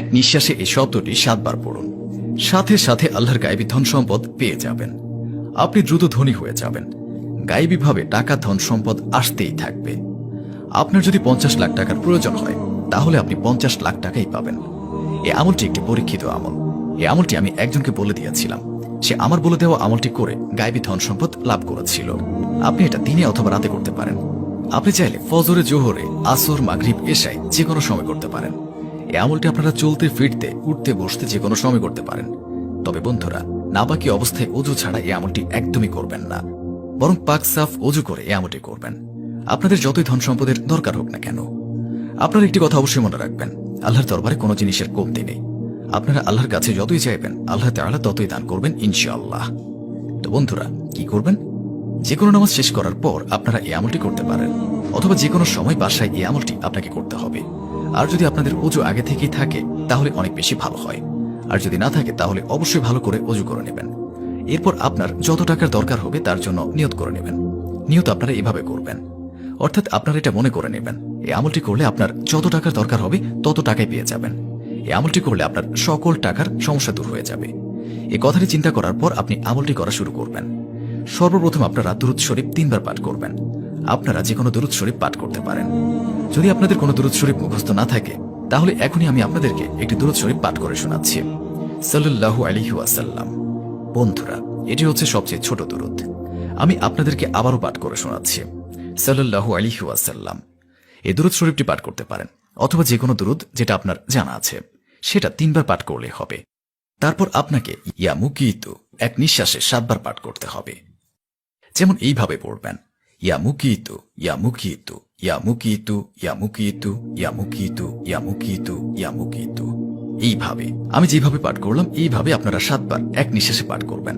এক নিঃশ্বাসে এই শব্দটি 7 বার পড়ুন। সাথে সাথে আল্লাহর গায়েবী ধন সম্পদ পেয়ে যাবেন। আপনি দ্রুত ধনী হয়ে যাবেন। গায়েবীভাবে টাকা ধন সম্পদ আসতেই থাকবে। আপনার যদি 50 লাখ টাকার প্রয়োজন হয় তাহলে আপনি 50 লাখ টাকাই পাবেন। এই আমলটি একটি পরীক্ষিত আমল। এই আমলটি আমি একজনকে বলে দিয়েছিলাম, সে আমার বলে দেওয়া আমলটি করে গায়েবী ধন সম্পদ লাভ করেছিল। আপনি এটা দিনে অথবা রাতে করতে পারেন। আপনি চাইলে ফজরে, জোহরে, আসর, মাগরিব, এশায় যে কোনো সময় করতে পারেন। এই আমলটি আপনারা চলতে ফিরতে, উঠতে বসতে যে কোনো সময় করতে পারেন। তবে বন্ধুরা, নাপাকি অবস্থায় অজু ছাড়া এই আমলটি একদমই করবেন না, বরং পাক সাফ অজু করে এই আমলটি করবেন। আপনাদের যতই ধন সম্পদের দরকার হোক না কেন, আপনারা একটি কথা অবশ্যই মনে রাখবেন, আল্লাহর দরবারে কোনো জিনিসের কমতি নেই। আপনারা আল্লাহর কাছে যতই চাইবেন আল্লাহ তাআলা ততই দান করবেন ইনশাআল্লাহ। তো বন্ধুরা, কি করবেন? যে কোনো নামাজ শেষ করার পর আপনারা এই আমলটি করতে পারেন, অথবা যে কোনো সময় বাসায় এই আমলটি আপনাকে করতে হবে। আর যদি আপনাদের অজু আগে থেকেই থাকে তাহলে অনেক বেশি ভালো হয়। আর যদি না থাকে তাহলে অবশ্যই ভালো করে অজু করে নেবেন। এরপর আপনার যত টাকার দরকার হবে তার জন্য নিয়ত করে নেবেন। নিয়ত আপনারা এভাবে করবেন, অর্থাৎ আপনারা এটা মনে করে নেবেন, এই আমলটি করলে আপনার যত টাকার দরকার হবে তত টাকাই পেয়ে যাবেন। এই আমলটি করলে আপনার সকল টাকার সমস্যা দূর হয়ে যাবে। এই কথাটি চিন্তা করার পর আপনি আমলটি করা শুরু করবেন। সর্বপ্রথম আপনারা দুরূদ শরীফ 3 বার পাঠ করবেন। আপনারা যে কোনো দুরূদ শরীফ পাঠ করতে পারেন। যদি আপনাদের কোনো দুরূদ শরীফ মুখস্থ না থাকে তাহলে এখনই আমি আপনাদেরকে একটি দুরূদ শরীফ পাঠ করে শোনাচ্ছি। সাল্লাল্লাহু আলাইহি ওয়াসাল্লাম। বন্ধুরা, এটি হচ্ছে সবচেয়ে ছোট দুরূদ। আমি আপনাদেরকে আবারও পাঠ করে শোনাচ্ছি। সাল্লাল্লাহু আলাইহি ওয়াসাল্লাম। এই দুরূদ শরীফটি পাঠ করতে পারেন, অথবা যে কোনো দুরূদ যেটা আপনার জানা আছে সেটা 3 বার পাঠ করলে হবে। তারপর আপনাকে ইয়া মুকিতু এক নিঃশ্বাসে 7 বার পাঠ করতে হবে। যেমন এইভাবে পড়বেন, ইয়া মুকিতু, ইয়া মুকিতু, ইয়া মুকিতু, ইয়া মুকিতু, ইয়া মুকিতু, ইয়া মুকিতু, ইয়া মুকিতু। এইভাবে আমি যেভাবে পাঠ করলাম এইভাবে আপনারা 7 বার এক নিঃশ্বাসে পাঠ করবেন।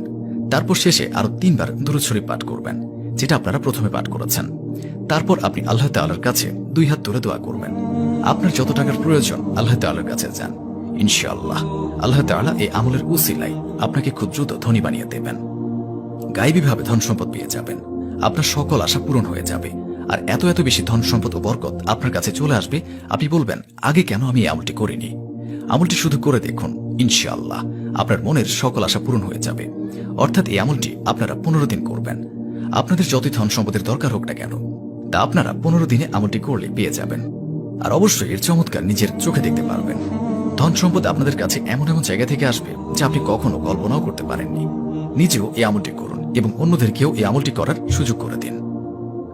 তারপর শেষে আরো 3 বার দুরূদ শরীফ পাঠ করবেন, যেটা আপনারা প্রথমে পাঠ করেছেন। তারপর আপনি আল্লাহ তাআলার কাছে 2 হাত তুলে দোয়া করবেন। আপনার যত টাকার প্রয়োজন আল্লাহ তাআলার কাছে যান। ইনশাআল্লাহ আল্লাহ তাআলা এই আমলের উসিলায় আপনাকে খুব দ্রুত ধনী বানিয়ে দেবেন। গায়েবীভাবে ধন সম্পদ পেয়ে যাবেন। আপনার সকল আশা পূরণ হয়ে যাবে। আর এত এত বেশি ধন সম্পদ ও বরকত আপনার কাছে চলে আসবে, আপনি বলবেন আগে কেন আমি এই আমলটি করিনি। আমলটি শুধু করে দেখুন, ইনশাআল্লাহ আপনার মনের সকল আশা পূরণ হয়ে যাবে। অর্থাৎ এই আমলটি আপনারা 15 দিন করবেন। আপনাদের যতই ধন সম্পদের দরকার হোক না কেন তা আপনারা 15 দিনে আমলটি করলে পেয়ে যাবেন। আর অবশ্যই এর চমৎকার নিজের চোখে দেখতে পারবেন। ধন সম্পদ আপনাদের কাছে এমন এমন জায়গা থেকে আসবে যা আপনি কখনো কল্পনাও করতে পারেননি। নিজেও এই আমলটি করুন এবং অন্যদেরকেও এই আমলটি করার সুযোগ করে দিন।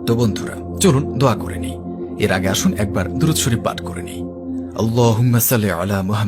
তো বন্ধুরা, চলুন দোয়া করে নিই। এর আগে আসুন একবার দুরূদ শরীফ পাঠ করে নিই। আল্লাহুম্মা সাল্লি আলা মুহাম্মাদ।